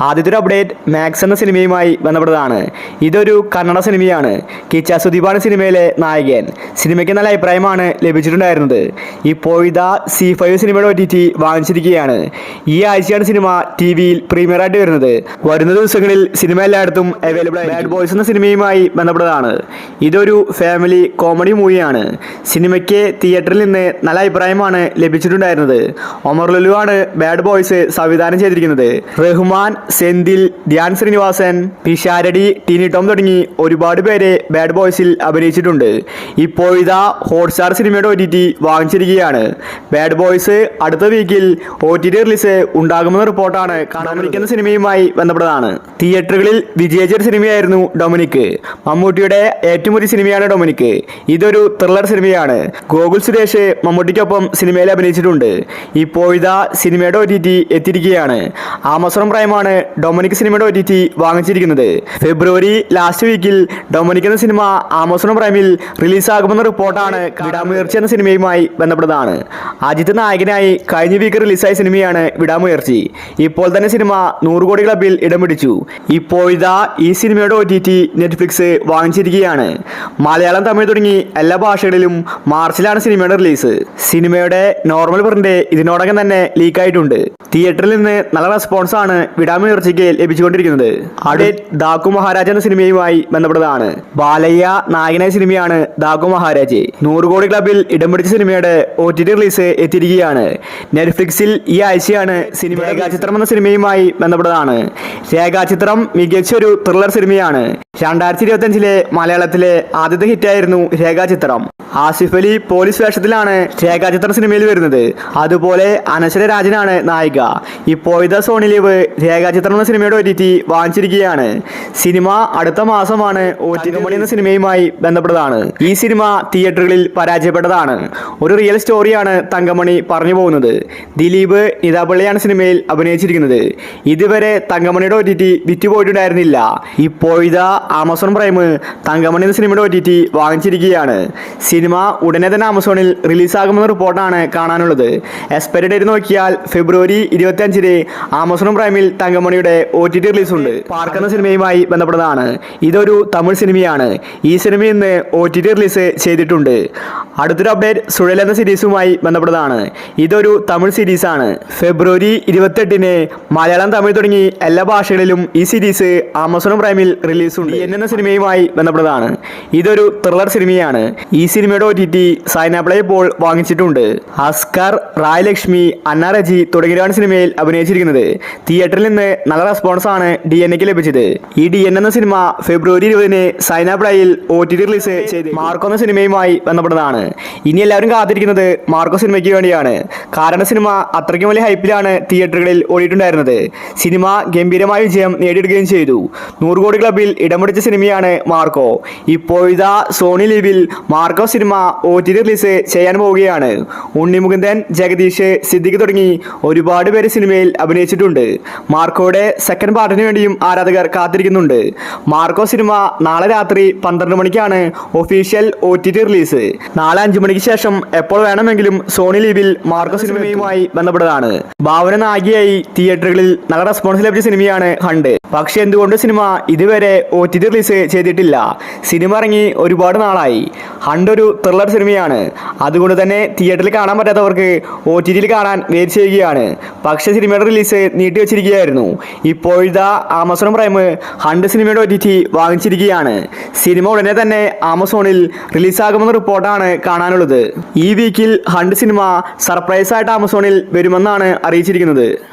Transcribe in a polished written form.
ആദ്യത്തെ ഒരു update max എന്ന സിനിമയുമായി ബന്ധപ്പെട്ടതാണ്. ഇതൊരു കന്നഡ സിനിമയാണ്. കിച്ച സുദീപാണ് സിനിമയിലെ നായകൻ. സിനിമയ്ക്ക് നല്ല അഭിപ്രായമാണ് ലഭിച്ചിട്ടുണ്ടായിരുന്നത്. ഇപ്പോൾ ഇതാ C5 സിനിമയുടെ OTT വാങ്ങിച്ചിരിക്കുകയാണ്. ഈ ആഴ്ചയാണ് സിനിമ TV-യിൽ പ്രീമിയറായിട്ട് വരുന്നത്. വരുന്ന ദിവസങ്ങളിൽ സിനിമ എല്ലായിടത്തും അവൈലബിൾ ആയി. ബാഡ് ബോയ്സ് എന്ന സിനിമയുമായി ബന്ധപ്പെട്ടതാണ്. ഇതൊരു ഫാമിലി കോമഡി മൂവിയാണ്. സിനിമയ്ക്ക് തിയേറ്ററിൽ നിന്ന് നല്ല അഭിപ്രായമാണ് ലഭിച്ചിട്ടുണ്ടായിരുന്നത്. ഒമർ ലുലു ആണ് ബാഡ് ബോയ്സ് സംവിധാനം ചെയ്തിരിക്കുന്നത്. റഹ്മാൻ, സെന്തിൽ, ധ്യാൻ ശ്രീനിവാസൻ, പിഷാരടി, ടിനി ടോം തുടങ്ങി ഒരുപാട് പേര് ബാഡ് ബോയ്സിൽ അഭിനയിച്ചിട്ടുണ്ട്. ഇപ്പോൾ ഇതാ ഹോട്ട്സ്റ്റാർ സിനിമയുടെ OTT വാങ്ങിച്ചിരിക്കുകയാണ്. ബാഡ് ബോയ്സ് അടുത്ത വീക്കിൽ OTT റിലീസ് ഉണ്ടാകുമെന്ന റിപ്പോർട്ടാണ്. കാണാനിരിക്കുന്ന സിനിമയുമായി ബന്ധപ്പെട്ടതാണ്. തിയേറ്ററുകളിൽ വിജയിച്ച ഒരു സിനിമയായിരുന്നു ഡൊമിനിക്. മമ്മൂട്ടിയുടെ ഏറ്റവും പുതിയ സിനിമയാണ് ഡൊമിനിക്. ഇതൊരു ത്രില്ലർ സിനിമയാണ്. ഗോകുൽ സുരേഷ് മമ്മൂട്ടിക്കൊപ്പം സിനിമയിൽ അഭിനയിച്ചിട്ടുണ്ട്. ഇപ്പോൾ ഇതാ സിനിമയുടെ OTT എത്തിയിരിക്കുകയാണ്. ആമസോൺ പ്രൈമാണ് ഡൊമിനിക് സിനിമയുടെ OTT വാങ്ങിച്ചിരിക്കുന്നത്. ഫെബ്രുവരി ലാസ്റ്റ് വീക്കിൽ ഡൊമിനിക് എന്ന സിനിമ ആമസോൺ പ്രൈമിൽ റിലീസാകുമെന്ന റിപ്പോർട്ടാണ്. വിടാമുയർച്ചി എന്ന സിനിമയുമായി ബന്ധപ്പെട്ടതാണ്. അജിത്ത് നായകനായി കഴിഞ്ഞ വീക്ക് റിലീസായ സിനിമയാണ് വിടാമുയർച്ചി. ഇപ്പോൾ തന്നെ സിനിമ 100 കോടി ക്ലബിൽ ഇടം പിടിച്ചു. ഇപ്പോൾ ഇതാ ഈ സിനിമയുടെ OTT നെറ്റ്ഫ്ലിക്സ് വാങ്ങിച്ചിരിക്കുകയാണ്. മലയാളം, തമിഴ് തുടങ്ങി എല്ലാ ഭാഷകളിലും മാർച്ചിലാണ് സിനിമയുടെ റിലീസ്. സിനിമയുടെ നോർമൽ പ്രിന്റ് ഇതിനോടകം തന്നെ ലീക്കായിട്ടുണ്ട്. തിയേറ്ററിൽ നിന്ന് നല്ല റെസ്പോൺസ് ആണ് വിടാമുയർച്ചയ്ക്ക് ലഭിച്ചുകൊണ്ടിരിക്കുന്നത്. അപ്ഡേറ്റ് ദാക്കു മഹാരാജ് എന്ന സിനിമയുമായി ബന്ധപ്പെട്ടതാണ്. ബാലയ്യ നായകനായ സിനിമയാണ് ദാക്കു മഹാരാജ്. 100 കോടി ക്ലബിൽ ഇടം പിടിച്ച സിനിമയുടെ OTT റിലീസ് എത്തിയിരിക്കുകയാണ്. നെറ്റ്ഫ്ലിക്സിൽ ഈ ആഴ്ചയാണ് സിനിമ. രേഖാചിത്രം എന്ന സിനിമയുമായി ബന്ധപ്പെട്ടതാണ്. രേഖാചിത്രം മികച്ച ഒരു ത്രില്ലർ സിനിമയാണ്. 2025 മലയാളത്തിലെ ആദ്യത്തെ ഹിറ്റായിരുന്നു രേഖാചിത്രം. ആസിഫ് അലി പോലീസ് വേഷത്തിലാണ് രേഖാചിത്രം സിനിമയിൽ വരുന്നത്. അതുപോലെ അനശ്വര രാജനാണ് നായിക. ഇപ്പോൾ ഇതാ സോണി ലീവ് രേഖാചിത്രം എന്ന സിനിമയുടെ OTT വാങ്ങിച്ചിരിക്കുകയാണ്. സിനിമ അടുത്ത മാസമാണ്. തങ്കമണി എന്ന സിനിമയുമായി ബന്ധപ്പെട്ടതാണ്. ഈ സിനിമ തിയേറ്ററുകളിൽ പരാജയപ്പെട്ടതാണ്. ഒരു റിയൽ സ്റ്റോറിയാണ് തങ്കമണി പറഞ്ഞു പോകുന്നത്. ദിലീപ് നിതാപള്ളിയാണ് സിനിമയിൽ അഭിനയിച്ചിരിക്കുന്നത്. ഇതുവരെ തങ്കമണിയുടെ OTT വിറ്റുപോയിട്ടുണ്ടായിരുന്നില്ല. ഇപ്പോൾ ഇതാ ആമസോൺ പ്രൈം തങ്കമണി എന്ന സിനിമയുടെ OTT വാങ്ങിച്ചിരിക്കുകയാണ്. സിനിമ ഉടനെ തന്നെ ആമസോണിൽ റിലീസാകുമെന്ന റിപ്പോർട്ടാണ് കാണാനുള്ളത്. എക്സ്പയറി ഡേറ്റ് നോക്കിയാൽ ഫെബ്രുവരി 25 ആമസോൺ പ്രൈമിൽ തങ്കമണിയുടെ OTT റിലീസ് ഉണ്ട്. പാർക്ക് എന്ന സിനിമയുമായി ബന്ധപ്പെട്ടതാണ്. ഇതൊരു തമിഴ് സിനിമയാണ്. ഈ സിനിമ ഇന്ന് OTT റിലീസ് ചെയ്തിട്ടുണ്ട്. അടുത്തൊരു അപ്ഡേറ്റ് സുഴൽ എന്ന സീരീസുമായി ബന്ധപ്പെട്ടതാണ്. ഇതൊരു തമിഴ് സീരീസാണ്. ഫെബ്രുവരി 28 മലയാളം, തമിഴ് തുടങ്ങി എല്ലാ ഭാഷകളിലും ഈ സീരീസ് ആമസോൺ പ്രൈമിൽ റിലീസുണ്ട്. എന്ന സിനിമയുമായി ബന്ധപ്പെട്ടതാണ്. ഇതൊരു ത്രില്ലർ സിനിമയാണ്. ഈ സിനിമയുടെ OTT സൈനാപ്ലേ ഇപ്പോൾ വാങ്ങിച്ചിട്ടുണ്ട്. അസ്കർ, റായ് ലക്ഷ്മി, അന്ന റജി തുടങ്ങിയവരാണ് സിനിമയിൽ അഭിനയിച്ചിരിക്കുന്നത്. തിയേറ്ററിൽ നിന്ന് നല്ല റെസ്പോൺസ് ആണ് DNA-ക്ക് ലഭിച്ചത്. ഈ DN എന്ന സിനിമ ഫെബ്രുവരി 20 സൈനാപ്ലയിൽ OTT റിലീസ് ചെയ്ത്. മാർക്കോ എന്ന സിനിമയുമായി ബന്ധപ്പെട്ടതാണ്. ഇനി എല്ലാവരും കാത്തിരിക്കുന്നത് മാർക്കോ സിനിമയ്ക്ക് വേണ്ടിയാണ്. കാരണം സിനിമ അത്രയ്ക്കും വലിയ ഹൈപ്പിലാണ് തിയേറ്ററുകളിൽ ഓടിയിട്ടുണ്ടായിരുന്നത്. സിനിമ ഗംഭീരമായ വിജയം നേടിയെടുക്കുകയും ചെയ്തു. 100 കോടി ക്ലബിൽ ഇടം പിടിച്ച സിനിമയാണ് മാർക്കോ. ഇപ്പോൾ ഇതാ സോണി ലീവിൽ മാർക്കോ സിനിമ OTT റിലീസ് ചെയ്യാൻ പോവുകയാണ്. ഉണ്ണി മുകുന്ദൻ, ജഗദീഷ്, സിദ്ദിഖ് തുടങ്ങി ഒരുപാട് പേര് സിനിമയിൽ അഭിനയിച്ചിട്ടുണ്ട്. മാർക്കോയുടെ സെക്കൻഡ് പാർട്ടിന് വേണ്ടിയും ആരാധകർ കാത്തിരിക്കുന്നുണ്ട്. മാർക്കോ സിനിമ നാളെ രാത്രി 12 മണിക്കാണ് ഒഫീഷ്യൽ OTT റിലീസ്. നാളെ 5 മണിക്ക് ശേഷം എപ്പോൾ വേണമെങ്കിലും സോണി ലീവിൽ മാർക്കോ സിനിമയുമായി ബന്ധപ്പെട്ടതാണ്. ഭാവന നായികയായി തിയേറ്ററുകളിൽ നല്ല റെസ്പോൺസ് ലഭിച്ച സിനിമയാണ് ഹണ്ട്. പക്ഷെ എന്തുകൊണ്ട് സിനിമ ഇതുവരെ OTT റിലീസ് ചെയ്തിട്ടില്ല? സിനിമ ഇറങ്ങി ഒരുപാട് നാളായി. ഹണ്ട് ഒരു ത്രില്ലർ സിനിമയാണ്. അതുകൊണ്ട് തന്നെ തിയേറ്ററിൽ കാണാൻ പറ്റാത്തവർക്ക് OTTയിൽ കാണാൻ വെയിറ്റ് ചെയ്യുകയാണ്. പക്ഷേ സിനിമയുടെ റിലീസ് നീട്ടിവെച്ചിരിക്കുകയായിരുന്നു. ഇപ്പോൾ ഇതാ ആമസോൺ പ്രൈം ഹണ്ട് സിനിമയുടെ OTT വാങ്ങിച്ചിരിക്കുകയാണ്. സിനിമ ഉടനെ തന്നെ ആമസോണിൽ റിലീസാകുമെന്ന റിപ്പോർട്ടാണ് കാണാനുള്ളത്. ഈ വീക്കിൽ ഹണ്ട് സിനിമ സർപ്രൈസായിട്ട് ആമസോണിൽ വരുമെന്നാണ് അറിയിച്ചിരിക്കുന്നത്.